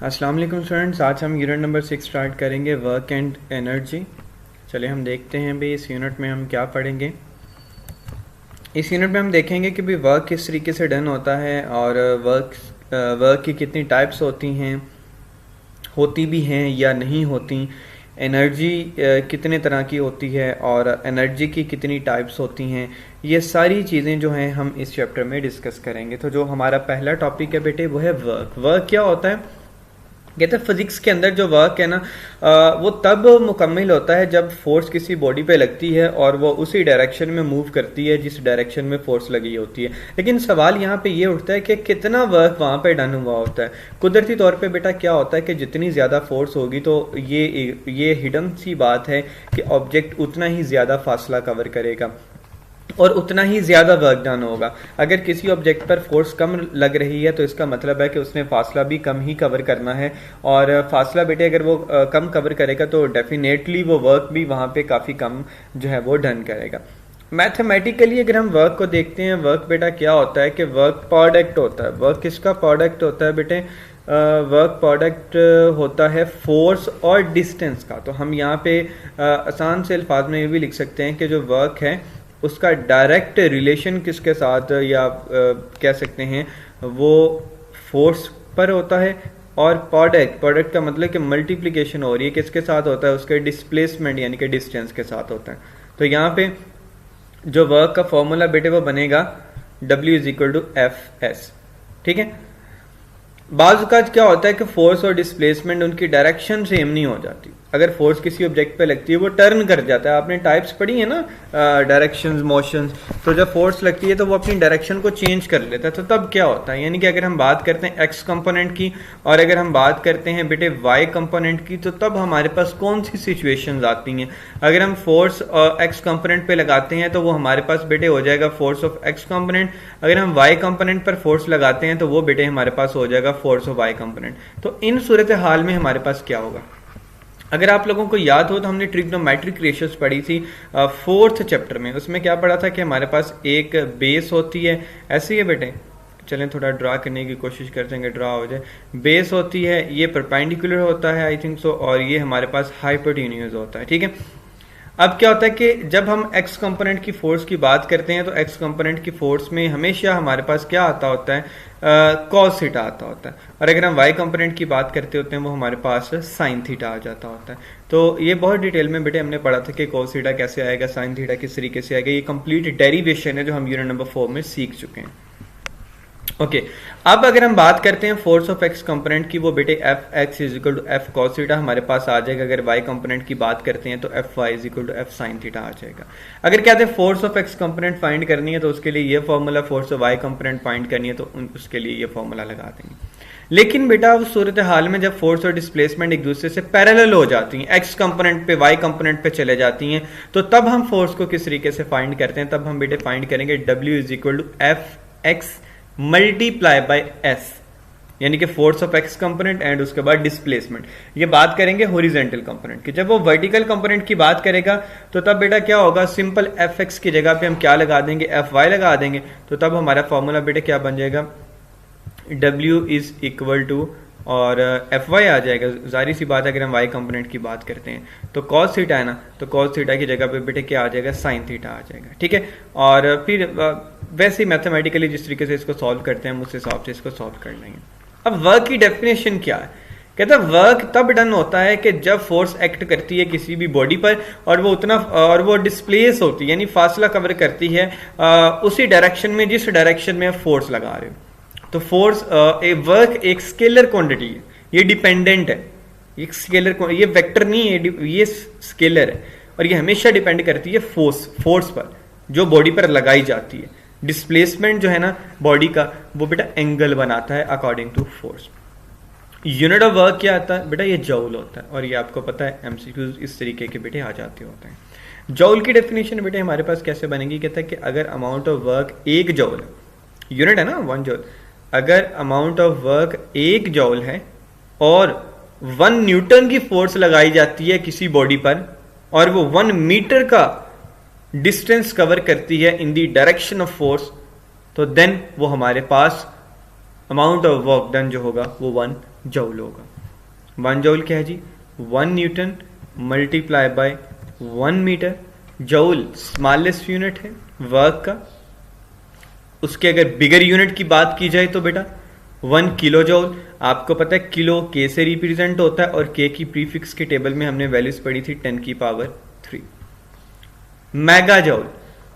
अस्सलाम वालेकुम स्टूडेंट्स, आज हम यूनिट नंबर 6 स्टार्ट करेंगे वर्क एंड एनर्जी। चलिए हम देखते हैं भाई इस यूनिट में हम क्या पढ़ेंगे। इस यूनिट में हम देखेंगे कि भाई वर्क किस तरीके से डन होता है और वर्क की कितनी टाइप्स होती हैं, होती भी हैं या नहीं होती, एनर्जी कितने तरह की होती है और एनर्जी की कितनी टाइप्स होती हैं। ये सारी चीज़ें जो हैं हम इस चैप्टर में डिस्कस करेंगे। तो जो हमारा पहला टॉपिक है बेटे वो है वर्क। वर्क क्या होता है? कहते हैं फिजिक्स के अंदर जो वर्क है ना, वो तब मुकम्मल होता है जब फोर्स किसी बॉडी पे लगती है और वो उसी डायरेक्शन में मूव करती है जिस डायरेक्शन में फोर्स लगी होती है। लेकिन सवाल यहाँ पे ये उठता है कि कितना वर्क वहाँ पे डन हुआ होता है। कुदरती तौर पे बेटा क्या होता है कि जितनी ज़्यादा फोर्स होगी तो ये हिडन सी बात है कि ऑब्जेक्ट उतना ही ज़्यादा फासला कवर करेगा और उतना ही ज्यादा वर्क डन होगा। अगर किसी ऑब्जेक्ट पर फोर्स कम लग रही है तो इसका मतलब है कि उसने फासला भी कम ही कवर करना है, और फासला बेटे अगर वो कम कवर करेगा तो डेफिनेटली वो वर्क भी वहां पे काफी कम जो है वो डन करेगा। मैथमेटिकली अगर हम वर्क को देखते हैं, वर्क बेटा क्या होता है कि वर्क प्रोडक्ट होता है। वर्क किसका प्रोडक्ट होता है बेटे? वर्क प्रोडक्ट होता है फोर्स और डिस्टेंस का। तो हम यहाँ पे आसान से अल्फाज में ये भी लिख सकते हैं कि जो वर्क है उसका डायरेक्ट रिलेशन किसके साथ, या कह सकते हैं वो फोर्स पर होता है, और प्रोडक्ट का मतलब कि मल्टीप्लिकेशन हो रही है किसके साथ होता है? उसके डिस्प्लेसमेंट यानी कि डिस्टेंस के साथ होता है। तो यहाँ पे जो वर्क का फॉर्मूला बेटे वो बनेगा W is equal to F S. ठीक है। बाज़ का क्या होता है कि फोर्स और डिस्प्लेसमेंट उनकी डायरेक्शन सेम नहीं हो जाती। अगर फोर्स किसी ऑब्जेक्ट पे लगती है वो टर्न कर जाता है। आपने टाइप्स पढ़ी है ना, डायरेक्शंस, मोशंस। तो जब फोर्स लगती है तो वो अपनी डायरेक्शन को चेंज कर लेता है। तो तब क्या होता है, यानी कि अगर हम बात करते हैं एक्स कंपोनेंट की और अगर हम बात करते हैं बेटे वाई कंपोनेंट की, तो तब हमारे पास कौन सी सिचुएशंस आती हैं? अगर हम फोर्स एक्स कंपोनेंट पे लगाते हैं तो वो हमारे पास बेटे हो जाएगा फोर्स ऑफ एक्स कंपोनेंट। अगर हम वाई कंपोनेंट पर फोर्स लगाते हैं तो वो बेटे हमारे पास हो जाएगा फोर्स ऑफ वाई कंपोनेंट। तो इन सूरत हाल में हमारे पास क्या होगा? अगर आप लोगों को याद हो तो हमने ट्रिग्नोमेट्रिक रेशियोज पढ़ी थी फोर्थ चैप्टर में। उसमें क्या पढ़ा था कि हमारे पास एक बेस होती है, ऐसे ही है बेटे, चलें थोड़ा ड्रा करने की कोशिश करते हैं कि ड्रा हो जाए। बेस होती है, ये परपेंडिकुलर होता है आई थिंक सो, और ये हमारे पास हाइपोटेन्यूज होता है। ठीक है। अब क्या होता है कि जब हम एक्स कंपोनेंट की फोर्स की बात करते हैं तो एक्स कंपोनेंट की फोर्स में हमेशा हमारे पास क्या आता होता है? कॉस थीटा आता होता है। और अगर हम वाई कंपोनेंट की बात करते होते हैं वो हमारे पास साइन थीटा आ जाता होता है। तो ये बहुत डिटेल में बेटे हमने पढ़ा था कि कॉस थीटा कैसे आएगा, साइन थीटा किस तरीके से आएगा। ये कंप्लीट डेरिवेशन है जो हम यूनिट नंबर 4 में सीख चुके हैं। ओके। अब अगर हम बात करते हैं फोर्स ऑफ एक्स कंपोनेंट की, वो बेटे F X is equal to F cos theta हमारे पास आ जाएगा। अगर वाई कंपोनेंट की बात करते हैं तो F Y is equal to F sine theta आ जाएगा। अगर कहते हैं force of X component find करनी है तो उसके लिए ये formula, force of Y component find करनी है तो उसके लिए ये फॉर्मूला लगा देंगे। लेकिन बेटा उस सूरत हाल में जब फोर्स और डिस्प्लेसमेंट एक दूसरे से पैरेलल हो जाती हैं, एक्स कंपोनेंट पे वाई कंपोनेंट पे चले जाती हैं, तो तब हम फोर्स को किस तरीके से फाइंड करते हैं? तब हम बेटे फाइंड करेंगे W is equal to F X multiply by S, यानी कि force of X component and उसके बाद डिस्प्लेसमेंट। ये बात करेंगे हॉरिजॉन्टल कंपोनेंट की। जब वो वर्टिकल कंपोनेंट की बात करेगा तो तब बेटा क्या होगा? सिंपल एफ एक्स की जगह पे हम क्या लगा देंगे? एफ वाई लगा देंगे। तो तब हमारा फॉर्मूला बेटे क्या बन जाएगा? W इज इक्वल टू और एफ वाई आ जाएगा। जारी सी बात है अगर हम वाई कंपोनेंट की बात करते हैं तो कॉस थीटा है ना, तो कॉस थीटा की जगह पे बेटे क्या आ जाएगा? साइन थीटा आ जाएगा। ठीक है। और फिर वैसे ही मैथमेटिकली जिस तरीके से इसको सॉल्व करते हैं हम उस हिसाब से इसको सॉल्व कर लेंगे। अब वर्क की डेफिनेशन क्या है? कहता है वर्क तब डन होता है कि जब फोर्स एक्ट करती है किसी भी बॉडी पर और वो डिस्प्लेस होती है, यानी फासला कवर करती है उसी डायरेक्शन में जिस डायरेक्शन में आप फोर्स लगा रहे हो। तो फोर्स वर्क एक स्केलर क्वांटिटी है, ये डिपेंडेंट है, एक स्केलर, ये वेक्टर नहीं है, ये स्केलर है और ये हमेशा डिपेंड करती है फोर्स पर जो बॉडी पर लगाई जाती है। डिस्प्लेसमेंट जो है ना बॉडी का, वो बेटा एंगल बनाता है according to force. Unit of work क्या आता है बेटा? ये जॉउल होता है, और ये आपको पता है एमसीक्यूज इस तरीके के बेटे आ जाते होते हैं। जॉउल की डेफिनेशन बेटे हमारे पास कैसे बनेगी? कहता है कि अगर अमाउंट ऑफ वर्क 1 जॉउल है, यूनिट है ना 1 जॉउल, अगर अमाउंट ऑफ वर्क 1 जॉउल है और 1 न्यूटन की फोर्स लगाई जाती है किसी बॉडी पर और वो 1 मीटर का डिस्टेंस कवर करती है इन दी डायरेक्शन ऑफ फोर्स, तो देन वो हमारे पास अमाउंट ऑफ वर्क डन जो होगा वो 1 जूल होगा। 1 जूल क्या है जी? 1 newton multiply by 1 metre. Joule smallest unit है वर्क का। उसके अगर बिगर यूनिट की बात की जाए तो बेटा 1 किलो जूल। आपको पता है किलो के से रिप्रेजेंट होता है और के की प्रीफिक्स के टेबल में हमने वैल्यूज पढ़ी थी 10 की पावर 3। मेगा जूल,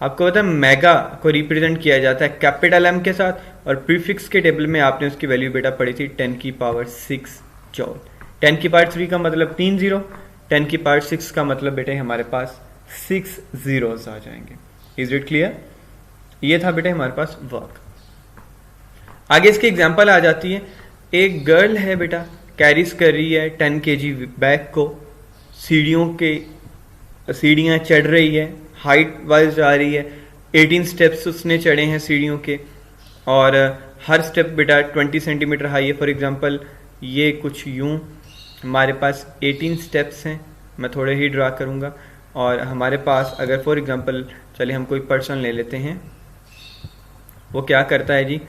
आपको पता है मेगा को रिप्रेजेंट किया जाता है कैपिटल एम के साथ और प्रीफिक्स के टेबल में आपने उसकी वैल्यू बेटा पढ़ी थी 10 की पावर 6 जूल। 10 की पावर 3 का मतलब 3 जीरो, 10 की पावर 6 का मतलब बेटे हमारे पास 6 जीरोस आ जाएंगे। Is it clear? ये था बेटे हमारे पास वर्क। आगे इसकी एग्जांपल आ जाती है। एक गर्ल है बेटा, कैरीज कर रही है 10 kg बैग को, सीढ़ियां चढ़ रही है, हाइट वाइज जा रही है, 18 स्टेप्स उसने चढ़े हैं सीढ़ियों के और हर स्टेप बेटा 20 सेंटीमीटर हाई है। फॉर एग्जांपल ये कुछ यूं हमारे पास 18 स्टेप्स हैं, मैं थोड़े ही ड्रा करूंगा और हमारे पास अगर फॉर एग्जांपल चलिए हम कोई पर्सन ले लेते हैं, वो क्या करता है जी,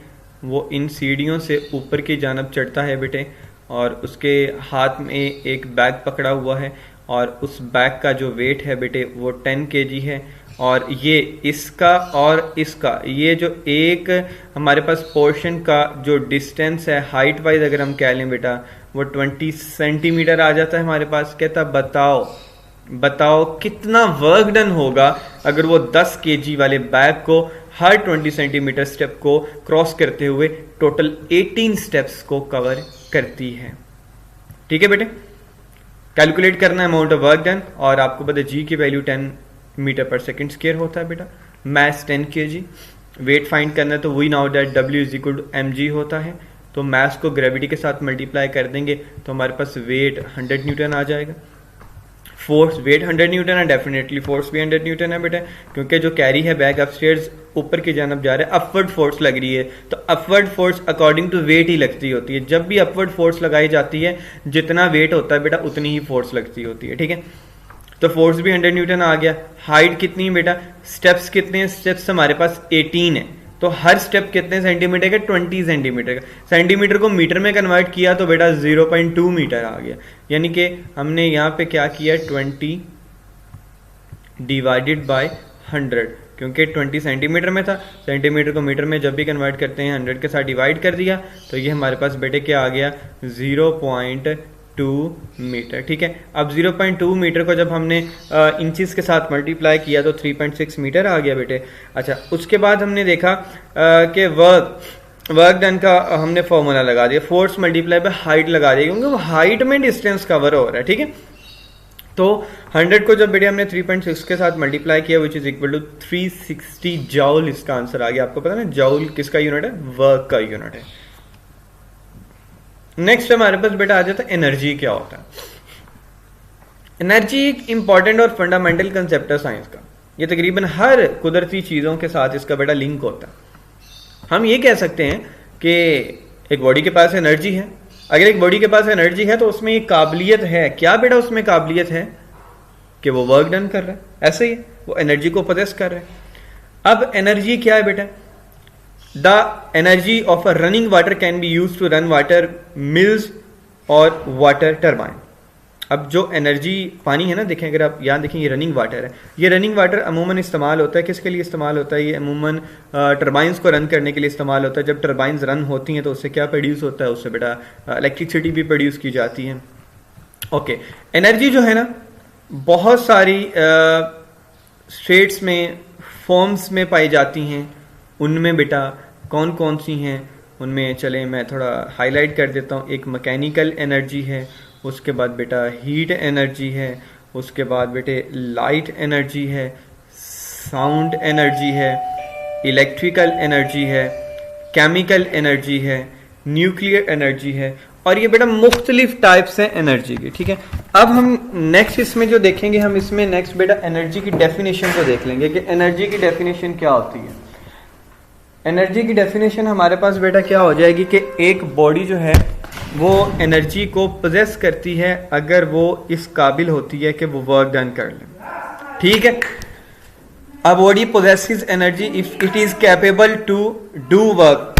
वो इन सीढ़ियों से ऊपर की जानब चढ़ता है बेटे और उसके हाथ में एक बैग पकड़ा हुआ है और उस बैग का जो वेट है बेटे वो 10 kg है और ये इसका और इसका ये जो एक हमारे पास पोर्शन का जो डिस्टेंस है हाइट वाइज अगर हम कह लें बेटा वो 20 सेंटीमीटर आ जाता है हमारे पास। कहता बताओ कितना वर्क डन होगा अगर वो 10 kg वाले बैग को हर 20 सेंटीमीटर स्टेप को क्रॉस करते हुए टोटल 18 स्टेप्स को कवर करती है। ठीक है बेटे, कैलकुलेट करना है अमाउंट ऑफ वर्क डन और आपको पता है जी की वैल्यू 10 मीटर पर सेकंड स्क्वायर होता है बेटा, मास 10 kg, वेट फाइंड करना है तो we know that W is equal to mg होता है। तो मास को ग्रेविटी के साथ मल्टीप्लाई कर देंगे तो हमारे पास वेट 100 न्यूटन आ जाएगा। फोर्स वेट 100 न्यूटन है, डेफिनेटली फोर्स भी 100 न्यूटन है बेटा, क्योंकि जो कैरी है बैग अपस्टेयर्स ऊपर की जानब जा रहा है, अपवर्ड फोर्स लग रही है तो upward force according to weight ही लगती होती है। जब भी अपवर्ड फोर्स लगाई जाती है जितना वेट होता है बेटा उतनी ही फोर्स लगती होती है। ठीक है, तो फोर्स भी 100 न्यूटन आ गया। हाइट कितनी है बेटा, स्टेप्स कितने हैं, स्टेप्स हमारे पास 18 है तो हर स्टेप कितने सेंटीमीटर का, 20 सेंटीमीटर का। सेंटीमीटर को मीटर में कन्वर्ट किया तो बेटा 0.2 मीटर आ गया, यानी कि हमने यहाँ पे क्या किया 20 डिवाइडेड बाय 100, क्योंकि 20 सेंटीमीटर में था, सेंटीमीटर को मीटर में जब भी कन्वर्ट करते हैं 100 के साथ डिवाइड कर दिया तो ये हमारे पास बेटे क्या आ गया 0.2 मीटर। ठीक है, अब 0.2 मीटर को जब हमने इंचेस के साथ मल्टीप्लाई किया तो 3.6 मीटर आ गया बेटे। अच्छा, उसके बाद हमने देखा कि वर्क डन का हमने फॉर्मूला लगा दिया, फोर्स मल्टीप्लाई बाय हाइट लगा दिया क्योंकि वो हाइट में डिस्टेंस कवर हो रहा है। ठीक है, तो 100 को जब बेटे हमने 3.6 के साथ मल्टीप्लाई किया which is equal to 360 joule, इसका आंसर आ गया। आपको पता है ना जूल किसका यूनिट है, वर्क का यूनिट है। नेक्स्ट हमारे पास बेटा आ जाता है एनर्जी क्या होता है। एनर्जी एक इंपॉर्टेंट और फंडामेंटल कंसेप्ट है साइंस का, ये तकरीबन हर कुदरती चीजों के साथ इसका बेटा लिंक होता है। हम ये कह सकते हैं कि एक बॉडी के पास एनर्जी है, अगर एक बॉडी के पास एनर्जी है तो उसमें एक काबिलियत है, क्या बेटा उसमें काबिलियत है कि वो वर्क डन कर रहा है, ऐसे ही वो एनर्जी को पोजेस कर रहा है। अब एनर्जी क्या है बेटा, the energy of a running water can be use to run water mills और वाटर टर्बाइन। अब जो एनर्जी पानी है ना, देखें अगर आप यहाँ देखें ये रनिंग वाटर है, ये रनिंग वाटर अमूमन इस्तेमाल होता है किसके लिए इस्तेमाल होता है, ये अमूमन टर्बाइंस को रन करने के लिए इस्तेमाल होता है। जब टर्बाइंस रन होती हैं तो उससे क्या प्रोड्यूस होता है, उससे बेटा इलेक्ट्रिसिटी भी प्रोड्यूस की जाती है। ओके, एनर्जी जो है ना बहुत सारी स्टेट्स में फॉर्म्स में पाई जाती हैं, उनमें बेटा कौन कौन सी हैं उनमें चले मैं थोड़ा हाईलाइट कर देता हूँ। एक मैकेनिकल एनर्जी है, उसके बाद बेटा हीट एनर्जी है, उसके बाद बेटे लाइट एनर्जी है, साउंड एनर्जी है, इलेक्ट्रिकल एनर्जी है, केमिकल एनर्जी है, न्यूक्लियर एनर्जी है और ये बेटा मुख्तलिफ टाइप्स हैं एनर्जी की। ठीक है, अब हम नेक्स्ट इसमें जो देखेंगे, हम इसमें नेक्स्ट बेटा एनर्जी की डेफिनेशन को देख लेंगे कि एनर्जी की डेफिनेशन क्या होती है। एनर्जी की डेफिनेशन हमारे पास बेटा क्या हो जाएगी कि एक बॉडी जो है वो एनर्जी को पोजेस करती है अगर वो इस काबिल होती है कि वो वर्क डन कर ले। ठीक है, a body possesses energy if it is capable to do work.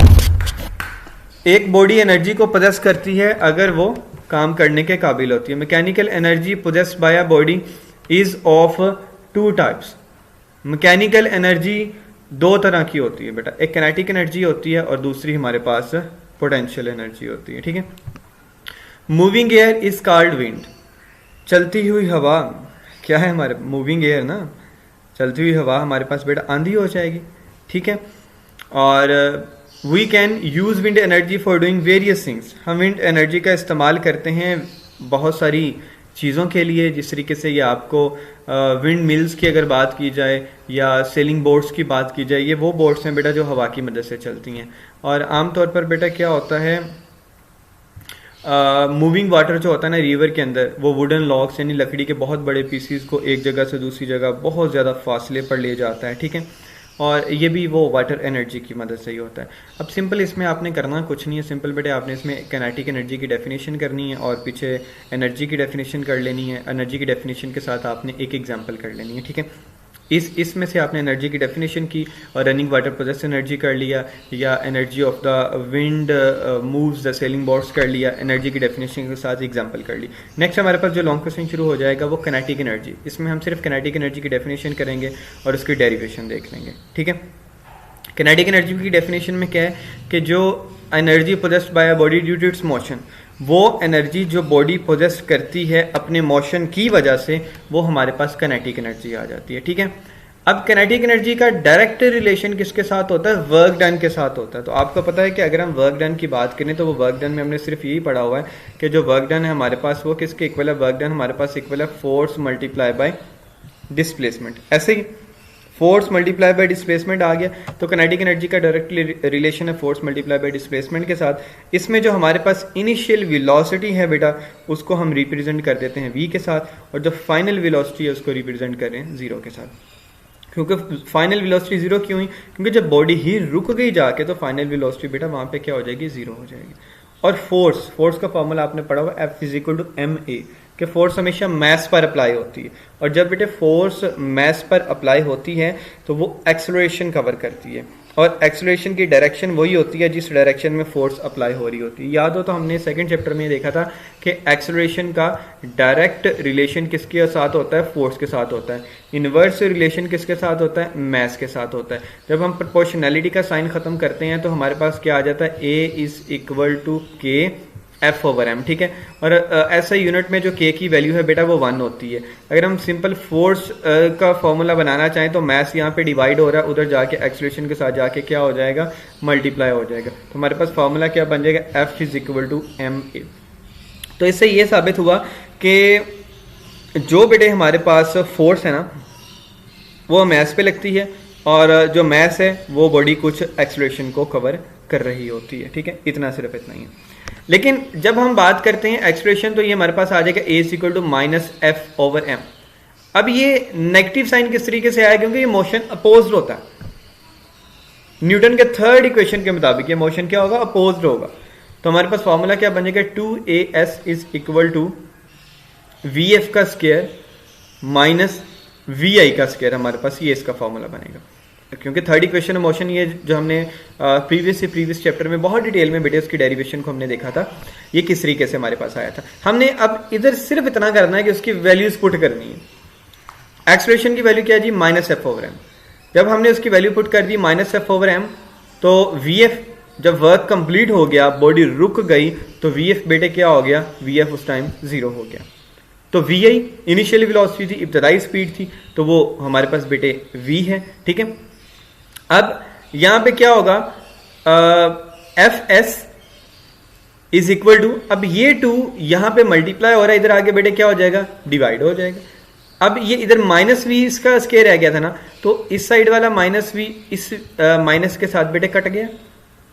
एक बॉडी एनर्जी को पोजेस करती है अगर वो काम करने के काबिल होती है। Mechanical energy possessed by a body is of two types. Mechanical energy दो तरह की होती है बेटा, एक काइनेटिक एनर्जी होती है और दूसरी हमारे पास पोटेंशियल एनर्जी होती है। ठीक है, moving air is called wind. चलती हुई हवा क्या है हमारे, मूविंग एयर ना, चलती हुई हवा हमारे पास बेटा आंधी हो जाएगी। ठीक है, और we can use wind energy for doing various things. हम विंड एनर्जी का इस्तेमाल करते हैं बहुत सारी चीज़ों के लिए, जिस तरीके से ये आपको विंड मिल्स की अगर बात की जाए या सेलिंग बोट्स की बात की जाए, ये वो बोट्स हैं बेटा जो हवा की मदद से चलती हैं। और आमतौर पर बेटा क्या होता है, मूविंग वाटर जो होता है ना रिवर के अंदर, वो वुडन लॉग्स यानी लकड़ी के बहुत बड़े पीसीज को एक जगह से दूसरी जगह बहुत ज़्यादा फासले पर ले जाता है। ठीक है, और ये भी वो वाटर एनर्जी की मदद से ही होता है। अब सिंपल इसमें आपने करना कुछ नहीं है, सिंपल बेटे आपने इसमें काइनेटिक एनर्जी की डेफिनेशन करनी है और पीछे एनर्जी की डेफिनेशन कर लेनी है। एनर्जी की डेफिनेशन के साथ आपने एक एग्जांपल कर लेनी है। ठीक है, इसमें से आपने एनर्जी की डेफिनेशन की और रनिंग वाटर पोजेस एनर्जी कर लिया, या energy of the wind moves the selling boats कर लिया, एनर्जी की डेफिनेशन के साथ एग्जांपल कर ली। नेक्स्ट हमारे पास जो लॉन्ग क्वेश्चन शुरू हो जाएगा वो काइनेटिक एनर्जी। इसमें हम सिर्फ काइनेटिक एनर्जी की डेफिनेशन करेंगे और उसकी डेरिवेशन देख लेंगे। ठीक है, काइनेटिक एनर्जी की डेफिनेशन में क्या है कि जो energy possessed by a body due to its motion, वो एनर्जी जो बॉडी पोजेस्ट करती है अपने मोशन की वजह से, वो हमारे पास काइनेटिक एनर्जी आ जाती है। ठीक है, अब काइनेटिक एनर्जी का डायरेक्ट रिलेशन किसके साथ होता है, वर्क डन के साथ होता है। तो आपको पता है कि अगर हम वर्क डन की बात करें तो वो वर्क डन में हमने सिर्फ यही पढ़ा हुआ है कि जो वर्क डन है हमारे पास वो किसके इक्वल है, वर्क डन हमारे पास इक्वल है फोर्स मल्टीप्लाई बाय डिस्प्लेसमेंट। ऐसे ही फोर्स मल्टीप्लाई बाय डिस्प्लेसमेंट आ गया, तो काइनेटिक एनर्जी का डायरेक्ट रिलेशन है फोर्स मल्टीप्लाई बाय डिस्प्लेसमेंट के साथ। इसमें जो हमारे पास इनिशियल वेलोसिटी है बेटा, उसको हम रिप्रेजेंट कर देते हैं v के साथ, और जो फाइनल वेलोसिटी है उसको रिप्रेजेंट कर रहे हैं 0 के साथ। क्योंकि फाइनल वेलोसिटी 0 क्यों हुई, क्योंकि जब बॉडी ही रुक गई जाके तो फाइनल वेलोसिटी बेटा वहां पे क्या हो जाएगी, 0 हो जाएगी। और फोर्स का फॉर्मूला आपने पढ़ा हुआ F is equal to ma, कि फोर्स हमेशा मैस पर अप्लाई होती है, और जब बेटे फोर्स मैस पर अप्लाई होती है तो वो एक्सेलरेशन कवर करती है, और एक्सेलरेशन की डायरेक्शन वही होती है जिस डायरेक्शन में फोर्स अप्लाई हो रही होती है। याद हो तो हमने सेकंड चैप्टर में देखा था कि एक्सेलरेशन का डायरेक्ट रिलेशन किसके साथ होता है, फोर्स के साथ होता है। इनवर्स रिलेशन किसके साथ होता है, मैस के साथ होता है। जब हम प्रोपोर्शनैलिटी का साइन खत्म करते हैं तो हमारे पास क्या आ जाता है, A इज इक्वल टू के F ओवर M। ठीक है, और ऐसा यूनिट में जो K की वैल्यू है बेटा वो 1 होती है। अगर हम सिंपल फोर्स का फॉर्मूला बनाना चाहें तो मैस यहाँ पे डिवाइड हो रहा है, उधर जाके एक्सेलरेशन के साथ जाके क्या हो जाएगा, मल्टीप्लाई हो जाएगा। तो हमारे पास फॉर्मूला क्या बन जाएगा, F is equal to ma। तो इससे ये साबित हुआ कि जो बेटे हमारे पास फोर्स है ना वो मैस पे लगती है, और जो मैस है वो बॉडी कुछ एक्सेलरेशन को कवर कर रही होती है। ठीक है, इतना सिर्फ इतना ही है। लेकिन जब हम बात करते हैं एक्सप्रेशन तो ये हमारे पास आ जाएगा A is equal to minus F over M। अब ये नेगेटिव साइन किस तरीके से आया, क्योंकि ये मोशन अपोज्ड होता है। न्यूटन के थर्ड इक्वेशन के मुताबिक ये मोशन क्या होगा, अपोज्ड होगा। तो हमारे पास फॉर्मूला क्या बन जाएगा, 2AS is equal to VF का स्क्वायर माइनस VI का स्क्वायर। हमारे पास ये इसका फॉर्मूला बनेगा, क्योंकि थर्ड इक्वेशन ऑफ मोशन ये जो हमने प्रीवियस चैप्टर में बहुत डिटेल में बेटे उसकी डेरिवेशन को हमने देखा था, ये किस तरीके से हमारे पास आया था। हमने अब इधर सिर्फ इतना करना है कि उसकी वैल्यूज पुट करनी है। एक्सेलरेशन की वैल्यू क्या है जी, माइनस F ओवर M। जब हमने उसकी वैल्यू पुट कर दी माइनस F ओवर M, तो VF जब वर्क कंप्लीट हो गया, बॉडी रुक गई, तो VF बेटे क्या हो गया, VF उस टाइम 0 हो गया। तो VI इनिशियल वेलोसिटी थी, इब्तदाई स्पीड थी, तो वो हमारे पास बेटे V है। ठीक है, अब यहां पे क्या होगा, Fs इज इक्वल टू, अब ये 2 यहां पे मल्टीप्लाई हो रहा है, इधर आगे बेटे क्या हो जाएगा, डिवाइड हो जाएगा। अब ये इधर माइनस V इसका स्क्वायर रह गया था ना, तो इस साइड वाला माइनस V इस माइनस के साथ बेटे कट गया।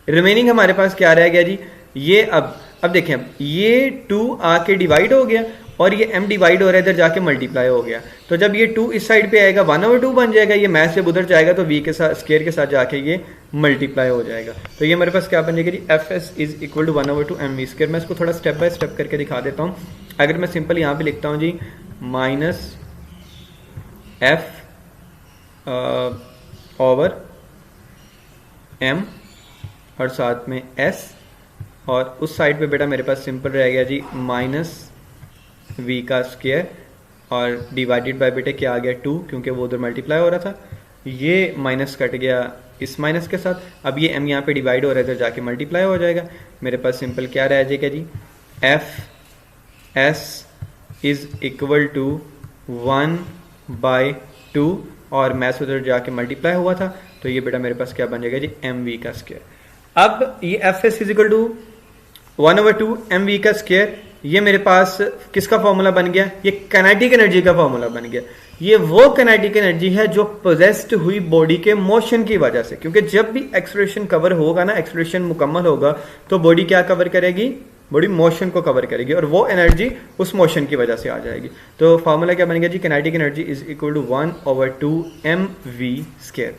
रिमेनिंग हमारे पास क्या रह गया जी, ये अब देखें, अब ये 2 आके डिवाइड हो गया और ये M डिवाइड हो रहा है, इधर जाके मल्टीप्लाई हो गया। तो जब ये 2 इस साइड पे आएगा 1/2 बन जाएगा, ये मैथ से उधर जाएगा तो V के साथ स्क्वायर के साथ जाके ये मल्टीप्लाई हो जाएगा। तो ये मेरे पास क्या बन जाएगा जी, Fs is equal to 1/2 mv square. मैं इसको थोड़ा स्टेप बाय स्टेप करके दिखा देता हूँ। अगर मैं सिंपल यहाँ पे लिखता हूँ जी, माइनस F ओवर M और साथ में S और उस साइड पे बेटा मेरे पास सिंपल रह गया जी माइनस वी का स्क्वायर और डिवाइडेड बाय बेटे क्या आ गया 2, क्योंकि वो उधर मल्टीप्लाई हो रहा था, ये माइनस कट गया इस माइनस के साथ, अब ये m यहाँ पे डिवाइड हो रहा है इधर जाके मल्टीप्लाई हो जाएगा, मेरे पास सिंपल क्या रह जाएगा जी F S is equal to 1/2 और मैथ्स उधर जाके मल्टीप्लाई हुआ था, तो ये बेटा मेरे पास क्या बन जाएगा जी एम वी का स्क्वायर। अब ये F S is equal to 1/2 M V का स्क्वायर, ये मेरे पास किसका फॉर्मूला बन गया, ये काइनेटिक एनर्जी का फॉर्मूला बन गया। ये वो काइनेटिक एनर्जी है जो पोजेस्ड हुई बॉडी के मोशन की वजह से, क्योंकि जब भी एक्सेलरेशन कवर होगा ना, एक्सेलरेशन मुकम्मल होगा, तो बॉडी क्या कवर करेगी, बॉडी मोशन को कवर करेगी और वो एनर्जी उस मोशन की वजह से आ जाएगी। तो फॉर्मूला क्या बन गया जी kinetic energy is equal to 1/2 M V square.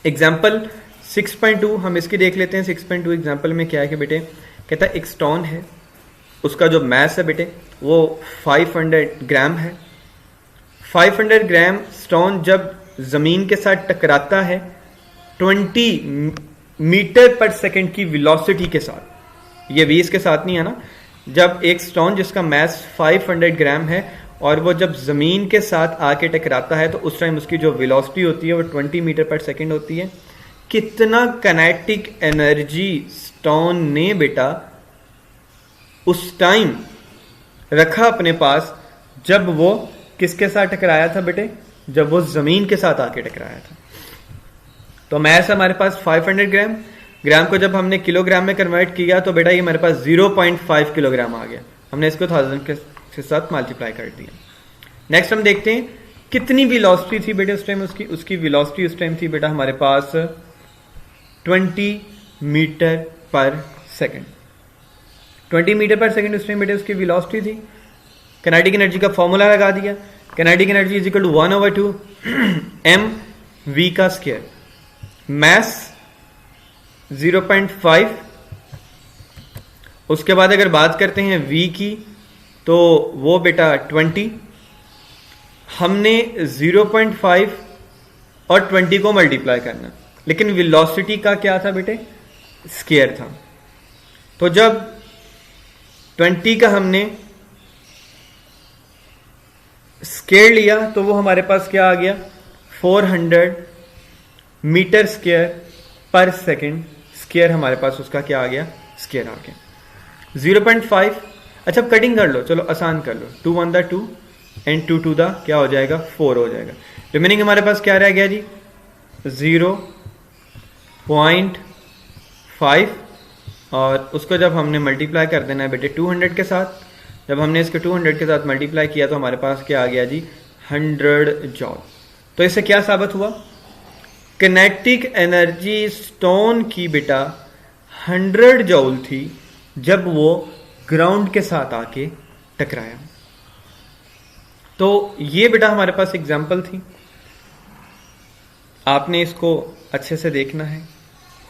Example 6.2 हम इसकी देख लेते हैं। 6.2 एग्जाम्पल में क्या है कि बेटे कहता है एक स्टोन है, उसका जो मास है बेटे वो 500 ग्राम है। 500 ग्राम स्टोन जब जमीन के साथ टकराता है 20 मीटर पर सेकंड की वेलोसिटी के साथ, ये 20 के साथ नहीं है ना, जब एक स्टोन जिसका मास 500 ग्राम है और वो जब जमीन के साथ आके टकराता है तो उस टाइम उसकी जो वेलोसिटी होती है वो 20 मीटर पर सेकंड होती है। कितना काइनेटिक एनर्जी स्टोन ने बेटा उस टाइम रखा अपने पास जब वो किसके साथ टकराया था बेटे, जब वो जमीन के साथ आके टकराया था। तो मैस हमारे पास 500 ग्राम, ग्राम को जब हमने किलोग्राम में कन्वर्ट किया तो बेटा ये हमारे पास 0.5 किलोग्राम आ गया, हमने इसको 1000 के साथ मल्टीप्लाई कर दिया। नेक्स्ट हम देखते हैं कितनी वेलोसिटी थी बेटे उस टाइम, उसकी वेलोसिटी उस टाइम थी बेटा हमारे पास 20 मीटर पर सेकंड। 20 मीटर पर सेकंड उस टाइम बेटे उसकी वेलोसिटी थी। काइनेटिक एनर्जी का फॉर्मूला लगा दिया, kinetic energy is equal to 1/2 M V का स्क्वायर, मैस 0.5। उसके बाद अगर बात करते हैं v की तो वो बेटा 20, हमने 0.5 और 20 को मल्टीप्लाई करना, लेकिन वेलोसिटी का क्या था बेटे, स्क्वायर था। तो जब 20 का हमने स्क्वायर लिया तो वो हमारे पास क्या आ गया 400 मीटर स्क्वायर पर सेकंड, स्क्वायर हमारे पास उसका क्या आ गया, स्क्वायर आ गया 0.5। अच्छा अब कटिंग कर लो, चलो आसान कर लो, 2 1 2 एंड 2 2 क्या हो जाएगा 4 हो जाएगा। रिमेनिंग हमारे पास क्या रह गया जी 0.5 और उसको जब हमने मल्टीप्लाई कर देना है बेटे 200 के साथ, जब हमने इसके 200 के साथ मल्टीप्लाई किया तो हमारे पास क्या आ गया जी 100 जॉल। तो इससे क्या साबित हुआ, काइनेटिक एनर्जी स्टोन की बेटा 100 जॉल थी जब वो ग्राउंड के साथ आके टकराया। तो ये बेटा हमारे पास एग्जाम्पल थी, आपने इसको अच्छे से देखना है,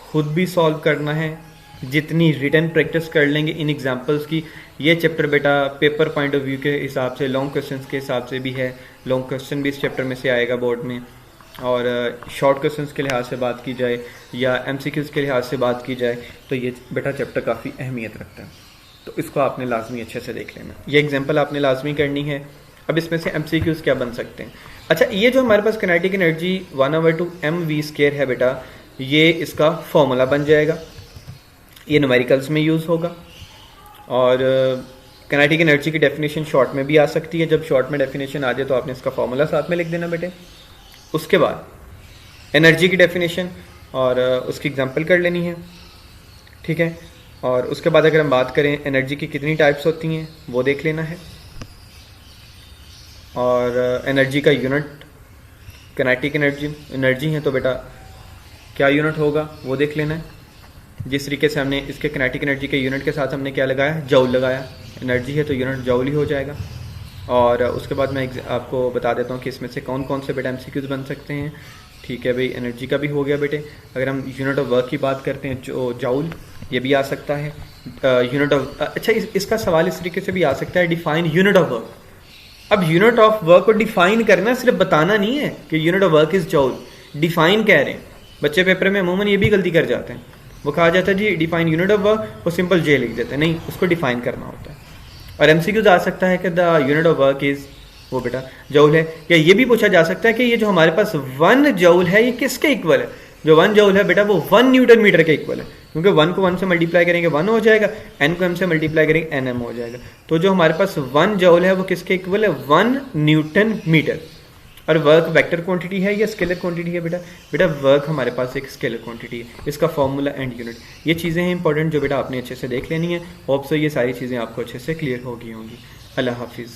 खुद भी सॉल्व करना है। जितनी रिटर्न प्रैक्टिस कर लेंगे इन एग्जाम्पल्स की, ये चैप्टर बेटा पेपर पॉइंट ऑफ व्यू के हिसाब से, लॉन्ग क्वेश्चंस के हिसाब से भी है, लॉन्ग क्वेश्चन भी इस चैप्टर में से आएगा बोर्ड में, और शॉर्ट क्वेश्चंस के लिहाज से बात की जाए या एमसीक्यूज के लिहाज से बात की जाए तो ये बेटा चैप्टर काफ़ी अहमियत रखता है, तो इसको आपने लाजमी अच्छे से देख लेना। ये एग्जाम्पल आपने लाजमी करनी है। अब इसमें से एमसीक्यूज क्या बन सकते हैं। अच्छा ये जो हमारे पास kinetic energy 1/2 M V square है बेटा, ये इसका फॉर्मूला बन जाएगा, ये न्यूमेरिकल्स में यूज़ होगा। और काइनेटिक एनर्जी की डेफिनेशन शॉर्ट में भी आ सकती है, जब शॉर्ट में डेफिनेशन आ जाए तो आपने इसका फॉर्मूला साथ में लिख देना बेटे। उसके बाद एनर्जी की डेफिनेशन और उसकी एग्जांपल कर लेनी है, ठीक है। और उसके बाद अगर हम बात करें एनर्जी की कितनी टाइप्स होती हैं वो देख लेना है, और एनर्जी का यूनिट, काइनेटिक एनर्जी है तो बेटा क्या यूनिट होगा वो देख लेना है। जिस तरीके से हमने इसके काइनेटिक एनर्जी के यूनिट के साथ हमने क्या लगाया, जौल लगाया, एनर्जी है तो यूनिट जौल ही हो जाएगा। और उसके बाद मैं आपको बता देता हूँ कि इसमें से कौन कौन से बेटा एमसीक्यूज बन सकते हैं, ठीक है भाई। एनर्जी का भी हो गया बेटे। अगर हम यूनिट ऑफ वर्क की बात करते हैं जो जौल, ये भी आ सकता है। यूनिट ऑफ, अच्छा इसका सवाल इस तरीके से भी आ सकता है, डिफाइन यूनिट ऑफ वर्क। अब यूनिट ऑफ वर्क को डिफाइन करना, सिर्फ बताना नहीं है कि unit of work is joule, define कह रहे हैं। बच्चे पेपर में अमूमन ये भी गलती कर जाते हैं, वो कहा जाता है जी डिफाइन यूनिट ऑफ वर्क, वो सिंपल जे लिख देते हैं, नहीं उसको डिफाइन करना होता है। और एमसीक्यूज आ सकता है कि the unit of work is वो बेटा जऊल है, या ये भी पूछा जा सकता है कि ये जो हमारे पास 1 जऊल है ये किसके इक्वल है। जो 1 जऊल है बेटा वो 1 न्यूटन मीटर के इक्वल है, क्योंकि 1 को 1 से मल्टीप्लाई करेंगे 1 हो जाएगा, n को m से मल्टीप्लाई करेंगे nm हो जाएगा। तो जो हमारे पास 1 जऊल है वो किसके इक्वल है, 1 न्यूटन मीटर। और वर्क वेक्टर क्वांटिटी है या स्केलर क्वांटिटी है बेटा, बेटा वर्क हमारे पास एक स्केलर क्वांटिटी है, इसका फॉर्मूला एंड यूनिट। ये चीज़ें हैं इंपॉर्टेंट जो बेटा आपने अच्छे से देख लेनी है। होप सो ये सारी चीज़ें आपको अच्छे से क्लियर हो गई होंगी। अल्लाह हाफिज़।